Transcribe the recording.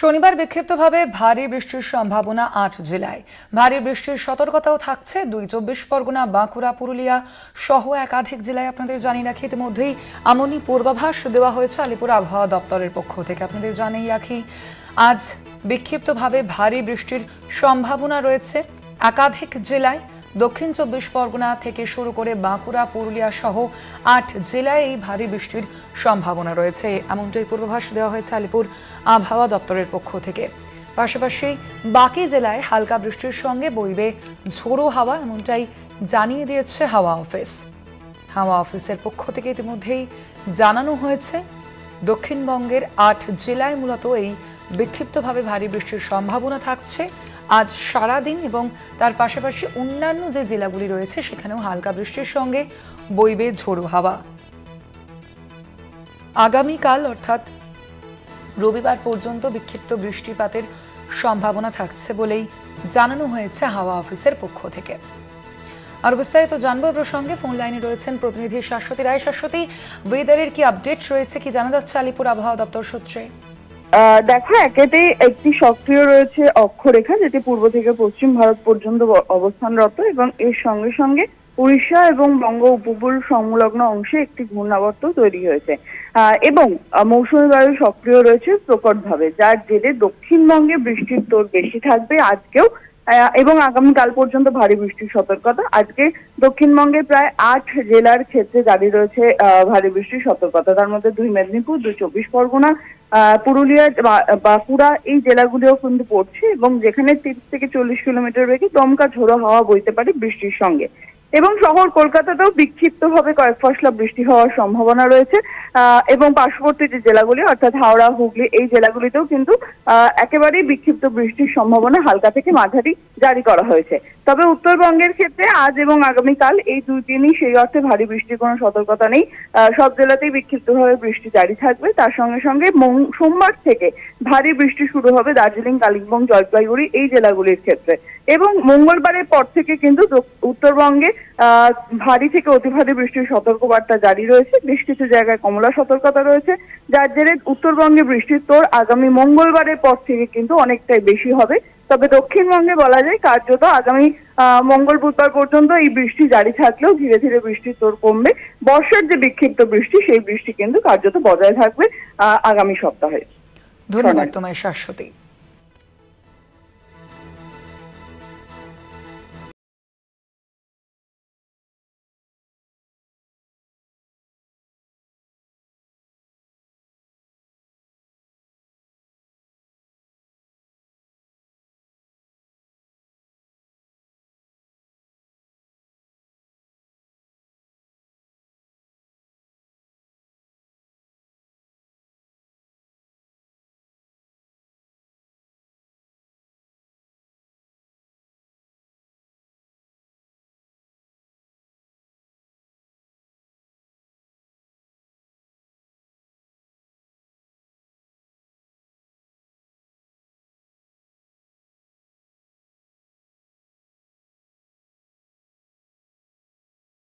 শনিবার বিক্ষিপ্তভাবে ভারী বৃষ্টির সম্ভাবনা ৮ জেলায়। ভারী বৃষ্টির সতর্কতাও থাকছে ২ পরগনা, বাঁকুড়া, পুরুলিয়া সহ একাধিক জেলায়। আপনাদের জানিয়ে রাখি, ইতিমধ্যেই এমনই পূর্বাভাস দেওয়া হয়েছে আলিপুর আবহাওয়া দপ্তরের পক্ষ থেকে। আপনাদের জানিয়ে রাখি, আজ বিক্ষিপ্তভাবে ভারী বৃষ্টির সম্ভাবনা রয়েছে একাধিক জেলায়। দক্ষিণ ২৪ পরগনা থেকে শুরু করে বাঁকুড়া, পুরুলিয়া সহ ৮ জেলায় এই ভারী বৃষ্টির সম্ভাবনা রয়েছে, এমনটাই পূর্বাভাস দেওয়া হয়েছে আলিপুর আবহাওয়া দপ্তরের পক্ষ থেকে। পাশাপাশি বাকি জেলায় হালকা বৃষ্টির সঙ্গে বইবে ঝোড়ো হাওয়া, এমনটাই জানিয়ে দিয়েছে হাওয়া অফিস। হাওয়া অফিসের পক্ষ থেকে ইতিমধ্যেই জানানো হয়েছে দক্ষিণবঙ্গের ৮ জেলায় মূলত এই বিক্ষিপ্তভাবে ভারী বৃষ্টির সম্ভাবনা থাকছে আজ সারাদিন, এবং তার পাশাপাশি অন্যান্য যে জেলাগুলি রয়েছে সেখানেও হালকা বৃষ্টির সঙ্গে বইবে ঝোড়ো হাওয়া। আগামীকাল অর্থাৎ রবিবার পর্যন্ত বিক্ষিপ্ত বৃষ্টিপাতের সম্ভাবনা থাকছে বলেই জানানো হয়েছে হাওয়া অফিসের পক্ষ থেকে। আর বিস্তারিত জানবো এ প্রসঙ্গে ফোন লাইনে রয়েছেন প্রতিনিধি শাশ্বতী রায়। শাশ্বতী, ওয়েদারের কি আপডেট রয়েছে, কি জানা যাচ্ছে আলিপুর আবহাওয়া দপ্তর সূত্রে? দেখো, একেতেই একটি সক্রিয় রয়েছে অক্ষরেখা, যেটি পূর্ব থেকে পশ্চিম ভারত পর্যন্ত অবস্থানরত, এবং এর সঙ্গে সঙ্গে উড়িষ্যা এবং বঙ্গ উপকূল সংলগ্ন অংশে একটি ঘূর্ণাবর্ত তৈরি হয়েছে এবং মৌসুমী বায়ু সক্রিয় রয়েছে প্রকটভাবে, যার জেরে দক্ষিণবঙ্গে বৃষ্টির তোড় বেশি থাকবে আজকেও এবং আগামীকাল পর্যন্ত ভারী বৃষ্টির সতর্কতা। আজকে দক্ষিণবঙ্গে প্রায় ৮ জেলার ক্ষেত্রে জারি রয়েছে ভারী বৃষ্টির সতর্কতা। তার মধ্যে ২ মেদিনীপুর, ২ ২৪ পরগনা, পুরুলিয়া, বাঁকুড়া এই জেলাগুলিও কিন্তু পড়ছে, এবং যেখানে ৩০ থেকে ৪০ কিলোমিটার বেগে দমকা ঝোড়ো হাওয়া বইতে পারে বৃষ্টির সঙ্গে। এবং শহর কলকাতাতেও বিক্ষিপ্তভাবে কয়েক ফসলা বৃষ্টি হওয়ার সম্ভাবনা রয়েছে এবং পার্শ্ববর্তী যে জেলাগুলি অর্থাৎ হাওড়া, হুগলি এই জেলাগুলিতেও কিন্তু একেবারেই বিক্ষিপ্ত বৃষ্টির সম্ভাবনা হালকা থেকে মাঝারি জারি করা হয়েছে। তবে উত্তরবঙ্গের ক্ষেত্রে আজ এবং আগামীকাল এই ২ দিনই সেই অর্থে ভারী বৃষ্টির কোনো সতর্কতা নেই। সব জেলাতেই বিক্ষিপ্তভাবে বৃষ্টি জারি থাকবে। তার সঙ্গে সঙ্গে সোমবার থেকে ভারী বৃষ্টি শুরু হবে দার্জিলিং, কালিম্পং, জলপাইগুড়ি এই জেলাগুলির ক্ষেত্রে, এবং মঙ্গলবারের পর থেকে কিন্তু উত্তরবঙ্গে ভারী থেকে অতি ভারী বৃষ্টির সতর্কবার্তা জারি রয়েছে। বেশ কিছু জায়গায় কমলা সতর্কতা রয়েছে, যার জেরে উত্তরবঙ্গে বৃষ্টির তোড় আগামী মঙ্গলবারের পর থেকে কিন্তু অনেকটাই বেশি হবে। তবে দক্ষিণবঙ্গে বলা যায় কার্যত আগামী মঙ্গল, বুধবার পর্যন্ত এই বৃষ্টি জারি থাকলেও ধীরে ধীরে বৃষ্টির তোড় কমবে। বর্ষার যে বিক্ষিপ্ত বৃষ্টি, সেই বৃষ্টি কিন্তু কার্যত বজায় থাকবে আগামী সপ্তাহে। ধন্যবাদ তোমায় শাশ্বতী।